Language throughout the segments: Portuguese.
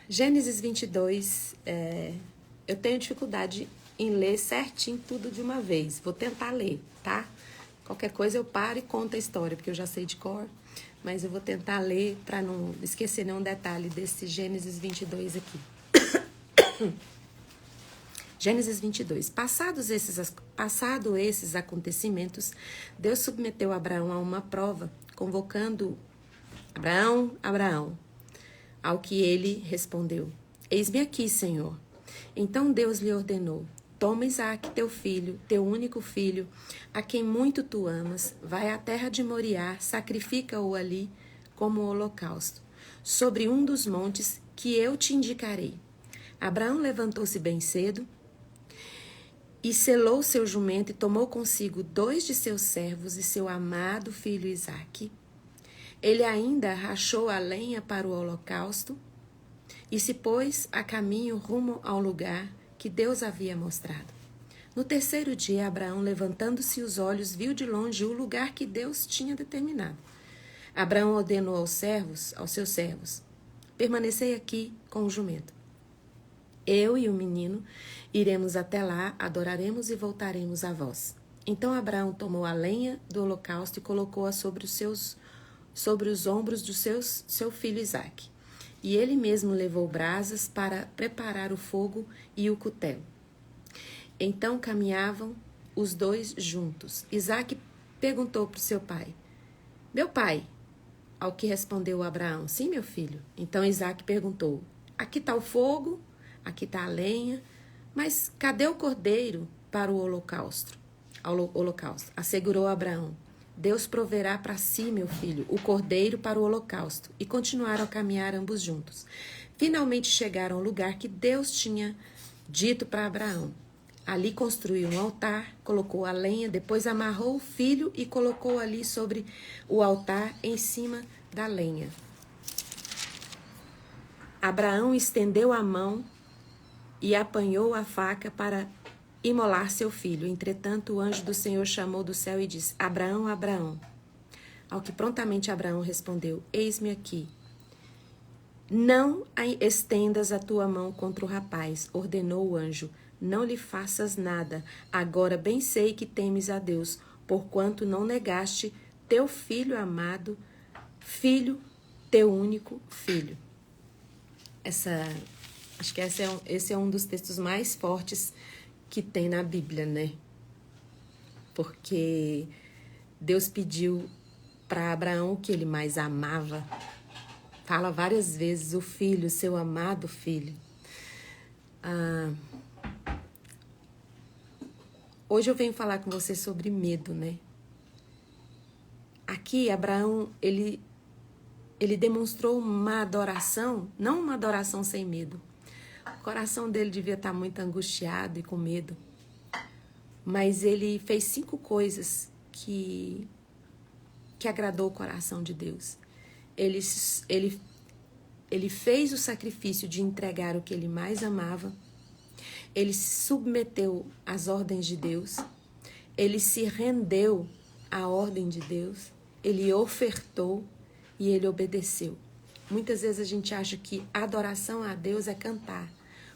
Gênesis 22, eu tenho dificuldade em ler certinho tudo de uma vez. Vou tentar ler, tá? Qualquer coisa eu paro e conto a história, porque eu já sei de cor. Mas eu vou tentar ler para não esquecer nenhum detalhe desse Gênesis 22 aqui. Gênesis 22. Passados esses acontecimentos, Deus submeteu Abraão a uma prova, convocando Abraão, Abraão. Ao que ele respondeu: Eis-me aqui, Senhor. Então Deus lhe ordenou: Toma Isaque, teu filho, teu único filho, a quem muito tu amas, vai à terra de Moriá, sacrifica-o ali como holocausto, sobre um dos montes que eu te indicarei. Abraão levantou-se bem cedo e selou seu jumento e tomou consigo 2 de seus servos e seu amado filho Isaque. Ele ainda rachou a lenha para o holocausto e se pôs a caminho rumo ao lugar que Deus havia mostrado. No terceiro dia, Abraão, levantando-se os olhos, viu de longe o lugar que Deus tinha determinado. Abraão ordenou aos seus servos: Permanecei aqui com o jumento. Eu e o menino iremos até lá, adoraremos e voltaremos a vós. Então Abraão tomou a lenha do holocausto e colocou-a sobre os ombros do seu filho Isaque. E ele mesmo levou brasas para preparar o fogo e o cutelo. Então caminhavam os dois juntos. Isaque perguntou para o seu pai: Meu pai? Ao que respondeu Abraão: Sim, meu filho. Então Isaque perguntou: Aqui está o fogo, aqui está a lenha, mas cadê o cordeiro para o holocausto? Assegurou Abraão: Deus proverá para si, meu filho, o cordeiro para o holocausto. E continuaram a caminhar ambos juntos. Finalmente chegaram ao lugar que Deus tinha dito para Abraão. Ali construiu um altar, colocou a lenha, depois amarrou o filho e colocou ali sobre o altar em cima da lenha. Abraão estendeu a mão e apanhou a faca para imolar seu filho. Entretanto, o anjo do Senhor chamou do céu e disse: Abraão, Abraão. Ao que prontamente Abraão respondeu: Eis-me aqui. Não estendas a tua mão contra o rapaz, ordenou o anjo. Não lhe faças nada. Agora bem sei que temes a Deus, porquanto não negaste teu filho amado, teu único filho. Acho que esse é um dos textos mais fortes que tem na Bíblia, né? Porque Deus pediu para Abraão o que ele mais amava. Fala várias vezes o filho, seu amado filho. Hoje eu venho falar com você sobre medo, né? Aqui, Abraão, ele demonstrou uma adoração, não uma adoração sem medo. O coração dele devia estar muito angustiado e com medo. Mas ele fez 5 coisas que agradou o coração de Deus. Ele fez o sacrifício de entregar o que ele mais amava. Ele se submeteu às ordens de Deus. Ele se rendeu à ordem de Deus. Ele ofertou e ele obedeceu. Muitas vezes a gente acha que adoração a Deus é cantar.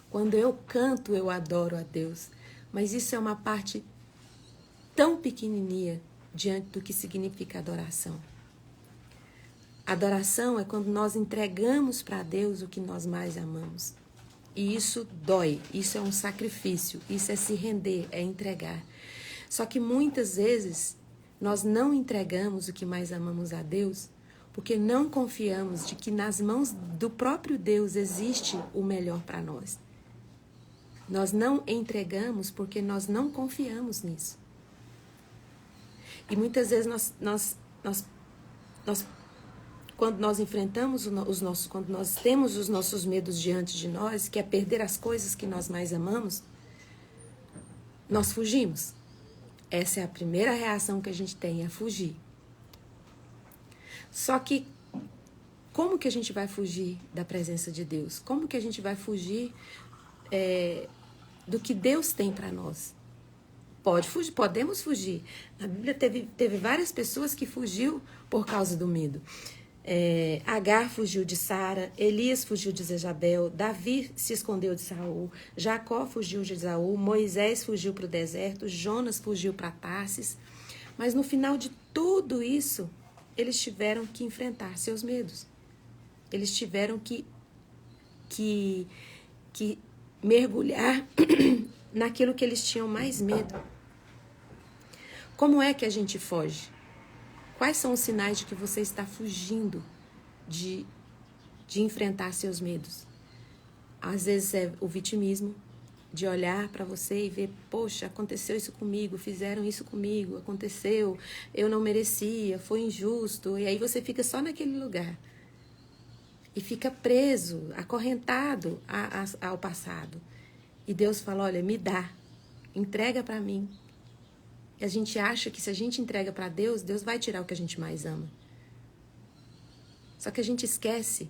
Quando eu canto, eu adoro a Deus. Mas isso é uma parte tão pequenininha diante do que significa adoração. Adoração é quando nós entregamos para Deus o que nós mais amamos. E isso dói, isso é um sacrifício, isso é se render, é entregar. Só que muitas vezes nós não entregamos o que mais amamos a Deus porque não confiamos de que nas mãos do próprio Deus existe o melhor para nós. Nós não entregamos porque nós não confiamos nisso. E muitas vezes quando nós enfrentamos quando nós temos os nossos medos diante de nós, que é perder as coisas que nós mais amamos, nós fugimos. Essa é a primeira reação que a gente tem, é fugir. Só que como que a gente vai fugir da presença de Deus? Como que a gente vai fugir do que Deus tem para nós? Podemos fugir. Na Bíblia teve várias pessoas que fugiu por causa do medo. Agar fugiu de Sara, Elias fugiu de Jezabel, Davi se escondeu de Saul, Jacó fugiu de Esaú, Moisés fugiu para o deserto, Jonas fugiu para Tarsis. Mas no final de tudo isso, eles tiveram que enfrentar seus medos. Eles tiveram que mergulhar naquilo que eles tinham mais medo. Como é que a gente foge? Quais são os sinais de que você está fugindo de enfrentar seus medos? Às vezes é o vitimismo, de olhar para você e ver, poxa, aconteceu isso comigo, fizeram isso comigo, aconteceu, eu não merecia, foi injusto, e aí você fica só naquele lugar. E fica preso, acorrentado ao passado. E Deus fala, olha, me dá, entrega para mim. E a gente acha que se a gente entrega para Deus, Deus vai tirar o que a gente mais ama. Só que a gente esquece.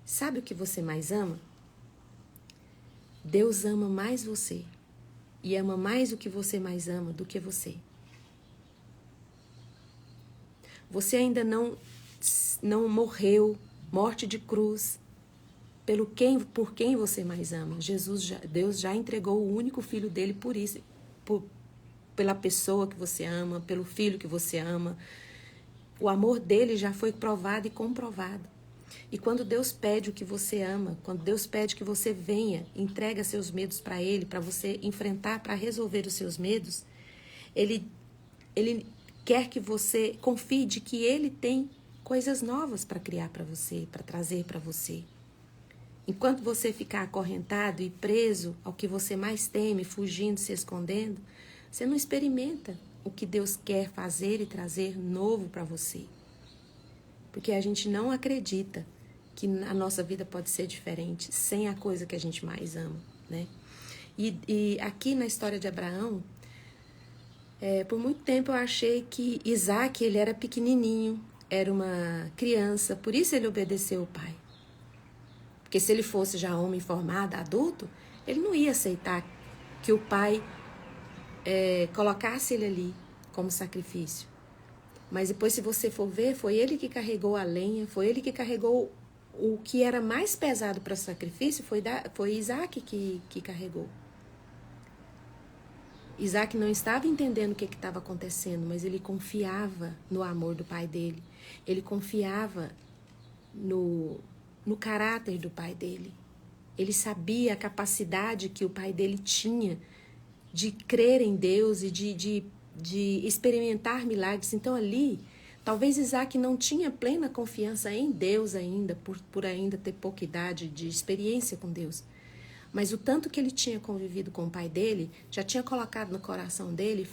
Sabe o que você mais ama? Deus ama mais você. E ama mais o que você mais ama do que você. Você ainda não morreu, morte de cruz, por quem você mais ama. Deus já entregou o único filho dele por isso, pela pessoa que você ama, pelo filho que você ama. O amor dele já foi provado e comprovado. E quando Deus pede o que você ama, quando Deus pede que você venha, entrega seus medos para ele, para você enfrentar, para resolver os seus medos, ele quer que você confie de que ele tem coisas novas para criar para você, para trazer para você. Enquanto você ficar acorrentado e preso ao que você mais teme, fugindo, se escondendo, você não experimenta o que Deus quer fazer e trazer novo para você. Porque a gente não acredita que a nossa vida pode ser diferente sem a coisa que a gente mais ama, né? E aqui na história de Abraão, por muito tempo eu achei que Isaac, ele era pequenininho, era uma criança, por isso ele obedeceu o pai. Porque se ele fosse já homem formado, adulto, ele não ia aceitar que o pai colocasse ele ali como sacrifício. Mas depois, se você for ver, foi ele que carregou a lenha, foi ele que carregou o que era mais pesado para o sacrifício, foi Isaac que carregou. Isaac não estava entendendo o que estava acontecendo, mas ele confiava no amor do pai dele. Ele confiava no caráter do pai dele. Ele sabia a capacidade que o pai dele tinha de crer em Deus e de experimentar milagres. Então ali, talvez Isaac não tinha plena confiança em Deus ainda, por ainda ter pouca idade de experiência com Deus. Mas o tanto que ele tinha convivido com o pai dele, já tinha colocado no coração dele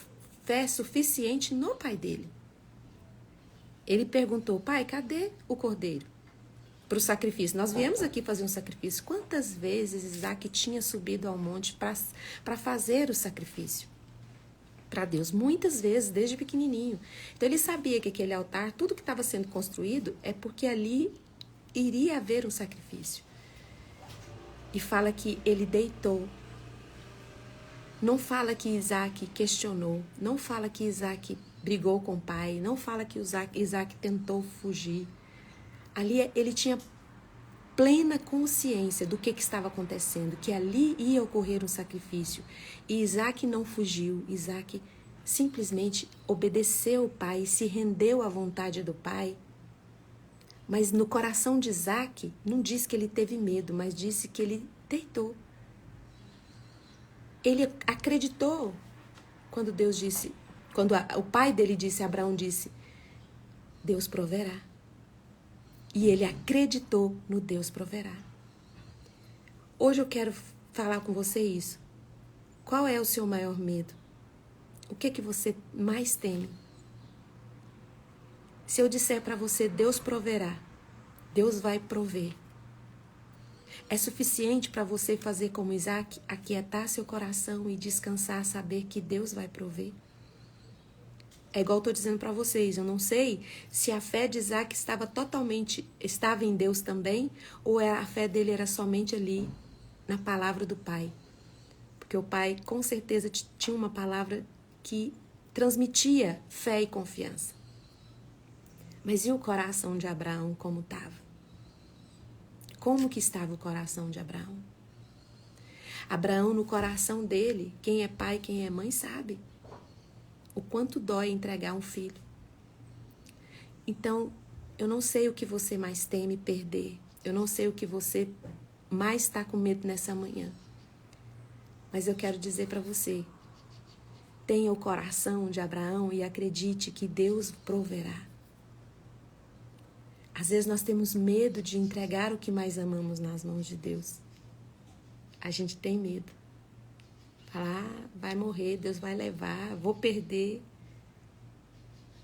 fé suficiente no pai dele. Ele perguntou, pai, cadê o cordeiro para o sacrifício? Nós viemos aqui fazer um sacrifício. Quantas vezes Isaac tinha subido ao monte para fazer o sacrifício para Deus? Muitas vezes, desde pequenininho. Então ele sabia que aquele altar, tudo que estava sendo construído, é porque ali iria haver um sacrifício. E fala que ele deitou. Não fala que Isaac questionou. Não fala que Isaac brigou com o pai. Não fala que Isaac tentou fugir. Ali ele tinha plena consciência do que estava acontecendo, que ali ia ocorrer um sacrifício. E Isaac não fugiu. Isaac simplesmente obedeceu o pai, se rendeu à vontade do pai. Mas no coração de Isaac, não diz que ele teve medo, mas disse que ele deitou. Ele acreditou quando Deus disse, quando o pai dele disse, Abraão disse, Deus proverá. E ele acreditou no Deus proverá. Hoje eu quero falar com você isso. Qual é o seu maior medo? O que você mais teme? Se eu disser para você, Deus proverá, Deus vai prover. É suficiente para você fazer como Isaac, aquietar seu coração e descansar, saber que Deus vai prover? É igual eu estou dizendo para vocês, eu não sei se a fé de Isaac estava em Deus também, ou a fé dele era somente ali, na palavra do pai. Porque o pai, com certeza, tinha uma palavra que transmitia fé e confiança. Mas e o coração de Abraão como estava? Como que estava o coração de Abraão? Abraão, no coração dele, quem é pai, quem é mãe, sabe o quanto dói entregar um filho. Então, eu não sei o que você mais teme perder. Eu não sei o que você mais está com medo nessa manhã. Mas eu quero dizer para você, tenha o coração de Abraão e acredite que Deus proverá. Às vezes nós temos medo de entregar o que mais amamos nas mãos de Deus. A gente tem medo. Falar, vai morrer, Deus vai levar, vou perder.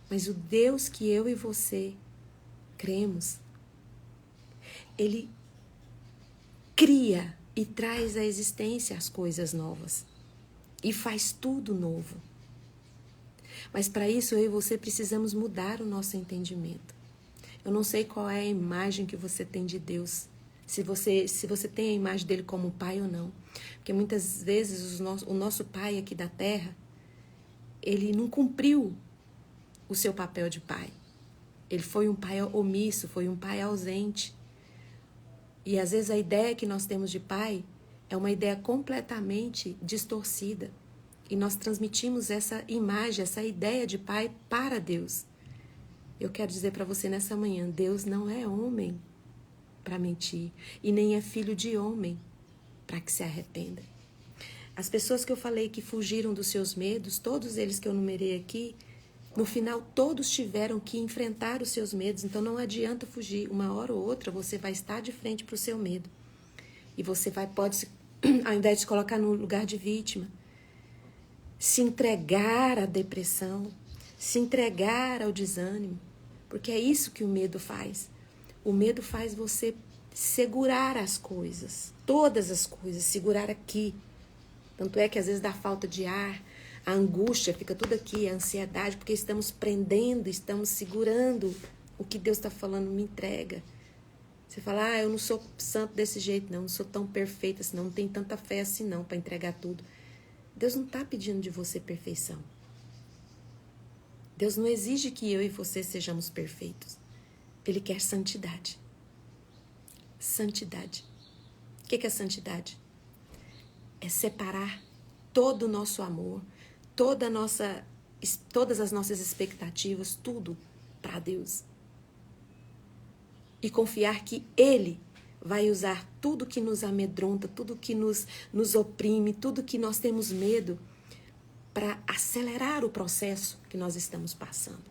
Mas o Deus que eu e você cremos, Ele cria e traz à existência as coisas novas. E faz tudo novo. Mas para isso eu e você precisamos mudar o nosso entendimento. Eu não sei qual é a imagem que você tem de Deus. Se você tem a imagem dele como pai ou não. Porque muitas vezes o nosso pai aqui da terra, ele não cumpriu o seu papel de pai. Ele foi um pai omisso, foi um pai ausente. E às vezes a ideia que nós temos de pai é uma ideia completamente distorcida. E nós transmitimos essa imagem, essa ideia de pai para Deus. Eu quero dizer para você nessa manhã, Deus não é homem para mentir e nem é filho de homem para que se arrependa. As pessoas que eu falei que fugiram dos seus medos, todos eles que eu numerei aqui, no final todos tiveram que enfrentar os seus medos, então não adianta fugir. Uma hora ou outra você vai estar de frente para o seu medo. E você pode, ao invés de se colocar no lugar de vítima, se entregar à depressão, se entregar ao desânimo, porque é isso que o medo faz. O medo faz você segurar as coisas, todas as coisas, segurar aqui. Tanto é que às vezes dá falta de ar, a angústia fica tudo aqui, a ansiedade, porque estamos prendendo, estamos segurando o que Deus está falando, me entrega. Você fala, eu não sou santo desse jeito, não sou tão perfeita assim, não tenho tanta fé assim não para entregar tudo. Deus não está pedindo de você perfeição. Deus não exige que eu e você sejamos perfeitos. Ele quer santidade. Santidade. O que é santidade? É separar todo o nosso amor, todas as nossas expectativas, tudo para Deus. E confiar que Ele vai usar tudo que nos amedronta, tudo que nos oprime, tudo que nós temos medo, para acelerar o processo que nós estamos passando.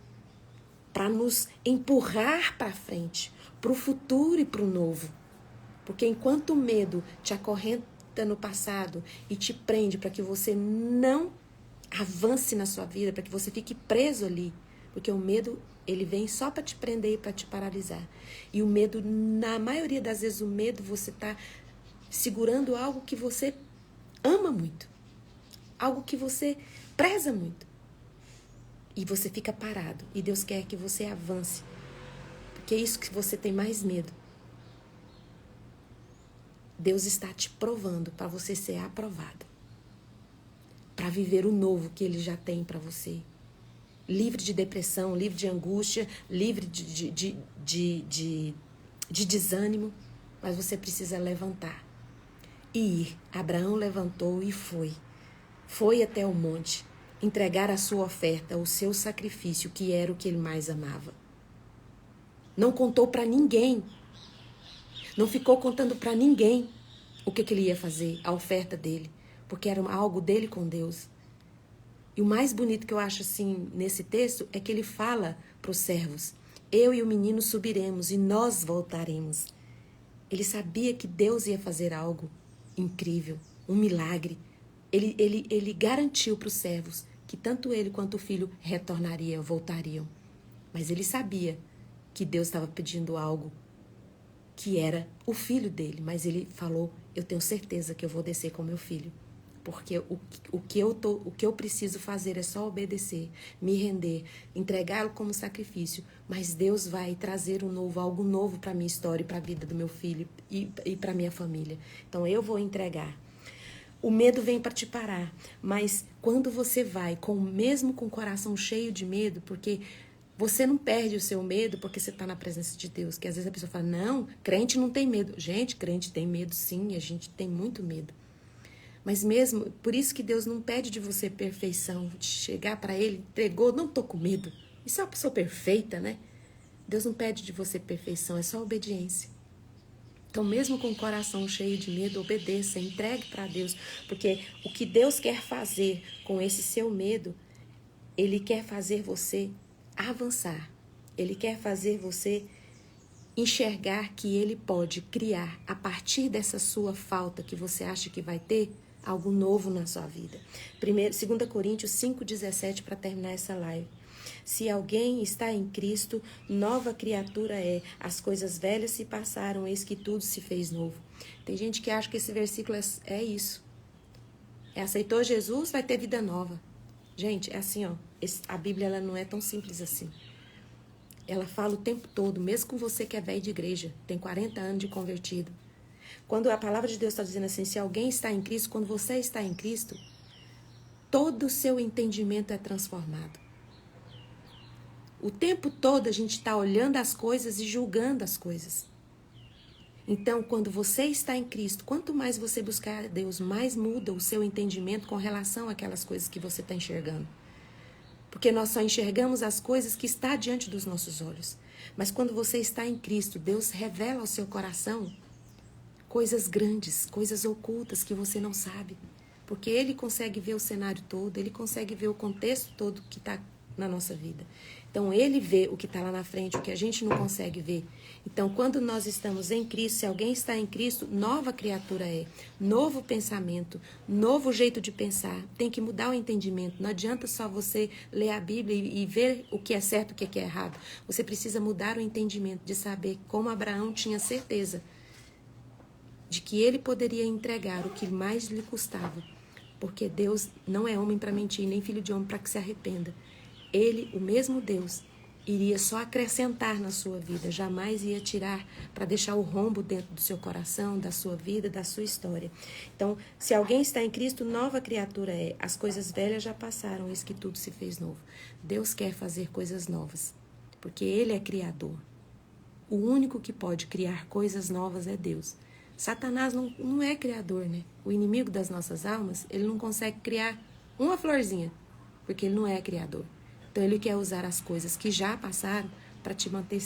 Para nos empurrar para frente, para o futuro e para o novo. Porque enquanto o medo te acorrenta no passado e te prende para que você não avance na sua vida, para que você fique preso ali, porque o medo, ele vem só para te prender e para te paralisar. E o medo, na maioria das vezes, o medo, você está segurando algo que você ama muito, algo que você preza muito. E você fica parado. E Deus quer que você avance, porque é isso que você tem mais medo. Deus está te provando para você ser aprovado, para viver o novo que Ele já tem para você. Livre de depressão, livre de angústia, livre de desânimo, mas você precisa levantar e ir. Abraão levantou e foi. Foi até o monte, entregar a sua oferta, o seu sacrifício, que era o que ele mais amava. Não contou para ninguém. Não ficou contando para ninguém o que ele ia fazer, a oferta dele, porque era algo dele com Deus. E o mais bonito que eu acho assim nesse texto é que ele fala para os servos: eu e o menino subiremos e nós voltaremos. Ele sabia que Deus ia fazer algo incrível, um milagre. Ele garantiu para os servos que tanto ele quanto o filho retornariam, voltariam. Mas ele sabia que Deus estava pedindo algo que era o filho dele. Mas ele falou: eu tenho certeza que eu vou descer com meu filho. Porque o que eu preciso fazer é só obedecer, me render, entregá-lo como sacrifício. Mas Deus vai trazer algo novo para a minha história e para a vida do meu filho e para a minha família. Então eu vou entregar. O medo vem para te parar, mas quando você vai, mesmo com o coração cheio de medo, porque Você não perde o seu medo porque você está na presença de Deus. Que às vezes a pessoa fala, não, crente não tem medo. Gente, crente tem medo sim, a gente tem muito medo. Mas mesmo, por isso que Deus não pede de você perfeição, de chegar para Ele, entregou, não estou com medo. Isso é uma pessoa perfeita, né? Deus não pede de você perfeição, é só obediência. Então, mesmo com o coração cheio de medo, obedeça, entregue para Deus. Porque o que Deus quer fazer com esse seu medo, Ele quer fazer você avançar. Ele quer fazer você enxergar que Ele pode criar, a partir dessa sua falta que você acha que vai ter, algo novo na sua vida. 2 Coríntios 5,17 para terminar essa live. Se alguém está em Cristo, nova criatura é. As coisas velhas se passaram, eis que tudo se fez novo. Tem gente que acha que esse versículo é isso. Aceitou Jesus, vai ter vida nova. Gente, é assim, ó. A Bíblia ela não é tão simples assim. Ela fala o tempo todo, mesmo com você que é velho de igreja, tem 40 anos de convertido. Quando a palavra de Deus está dizendo assim, se alguém está em Cristo, quando você está em Cristo, todo o seu entendimento é transformado. O tempo todo a gente está olhando as coisas e julgando as coisas. Então, quando você está em Cristo, quanto mais você buscar a Deus, mais muda o seu entendimento com relação àquelas coisas que você está enxergando. Porque nós só enxergamos as coisas que está diante dos nossos olhos. Mas quando você está em Cristo, Deus revela ao seu coração coisas grandes, coisas ocultas que você não sabe. Porque Ele consegue ver o cenário todo, Ele consegue ver o contexto todo que está na nossa vida. Então, Ele vê o que está lá na frente, o que a gente não consegue ver. Então, quando nós estamos em Cristo, se alguém está em Cristo, nova criatura é. Novo pensamento, novo jeito de pensar. Tem que mudar o entendimento. Não adianta só você ler a Bíblia e ver o que é certo e o que é errado. Você precisa mudar o entendimento de saber como Abraão tinha certeza de que ele poderia entregar o que mais lhe custava. Porque Deus não é homem para mentir, nem filho de homem para que se arrependa. Ele, o mesmo Deus, iria só acrescentar na sua vida, jamais ia tirar para deixar o rombo dentro do seu coração, da sua vida, da sua história. Então, se alguém está em Cristo, nova criatura é. As coisas velhas já passaram, eis que tudo se fez novo. Deus quer fazer coisas novas, porque Ele é criador. O único que pode criar coisas novas é Deus. Satanás não é criador, né? O inimigo das nossas almas, ele não consegue criar uma florzinha, porque ele não é criador. Então, ele quer usar as coisas que já passaram para te manter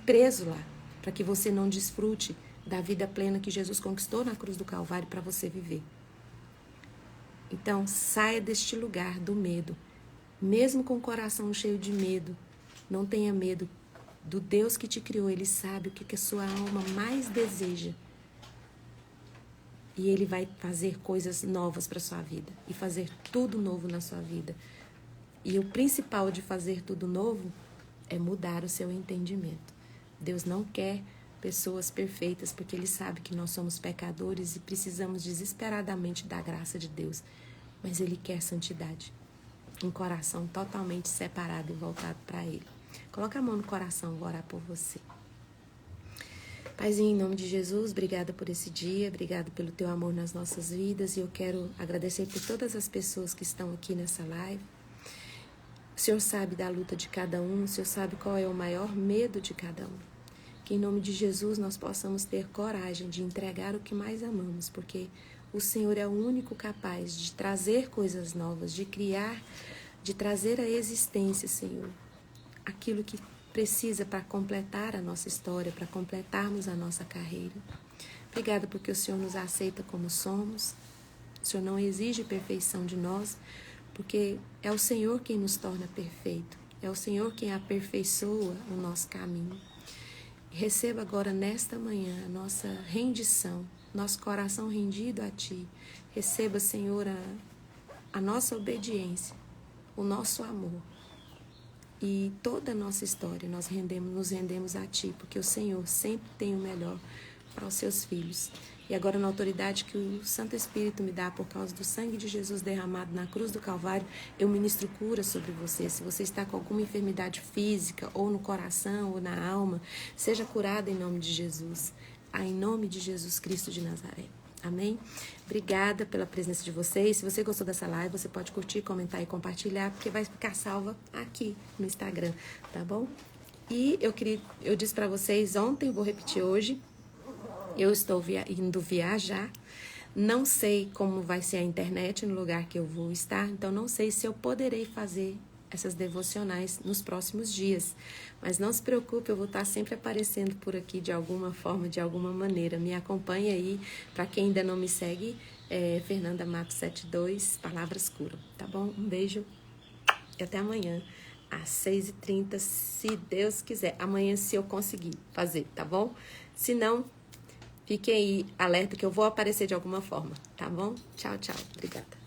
preso lá, para que você não desfrute da vida plena que Jesus conquistou na cruz do Calvário para você viver. Então, saia deste lugar do medo. Mesmo com o coração cheio de medo, não tenha medo do Deus que te criou. Ele sabe o que a sua alma mais deseja. E Ele vai fazer coisas novas para a sua vida e fazer tudo novo na sua vida. E o principal de fazer tudo novo é mudar o seu entendimento. Deus não quer pessoas perfeitas, porque Ele sabe que nós somos pecadores e precisamos desesperadamente da graça de Deus. Mas Ele quer santidade. Um coração totalmente separado e voltado para Ele. Coloca a mão no coração, vou orar por você. Paizinho, em nome de Jesus, obrigada por esse dia, obrigada pelo Teu amor nas nossas vidas. E eu quero agradecer por todas as pessoas que estão aqui nessa live. O Senhor sabe da luta de cada um, o Senhor sabe qual é o maior medo de cada um. Que em nome de Jesus nós possamos ter coragem de entregar o que mais amamos, porque o Senhor é o único capaz de trazer coisas novas, de criar, de trazer à existência, Senhor, aquilo que precisa para completar a nossa história, para completarmos a nossa carreira. Obrigada porque o Senhor nos aceita como somos, o Senhor não exige perfeição de nós, porque é o Senhor quem nos torna perfeito, é o Senhor quem aperfeiçoa o nosso caminho. Receba agora nesta manhã a nossa rendição, nosso coração rendido a Ti. Receba, Senhor, a nossa obediência, o nosso amor e toda a nossa história. Nós nos rendemos a Ti, porque o Senhor sempre tem o melhor para os seus filhos. E agora, na autoridade que o Santo Espírito me dá por causa do sangue de Jesus derramado na cruz do Calvário, eu ministro cura sobre você. Se você está com alguma enfermidade física, ou no coração, ou na alma, seja curado em nome de Jesus. em nome de Jesus Cristo de Nazaré. Amém? Obrigada pela presença de vocês. Se você gostou dessa live, você pode curtir, comentar e compartilhar, porque vai ficar salva aqui no Instagram, tá bom? E eu disse para vocês ontem, vou repetir hoje, eu estou indo viajar. Não sei como vai ser a internet no lugar que eu vou estar, então não sei se eu poderei fazer essas devocionais nos próximos dias. Mas não se preocupe, eu vou estar sempre aparecendo por aqui de alguma forma, de alguma maneira. Me acompanhe aí, para quem ainda não me segue, Fernanda Mato 72, Palavras Curam, tá bom? Um beijo e até amanhã, às 6h30, se Deus quiser. Amanhã, se eu conseguir fazer, tá bom? Se não, fiquem aí alerta que eu vou aparecer de alguma forma, tá bom? Tchau, tchau. Obrigada.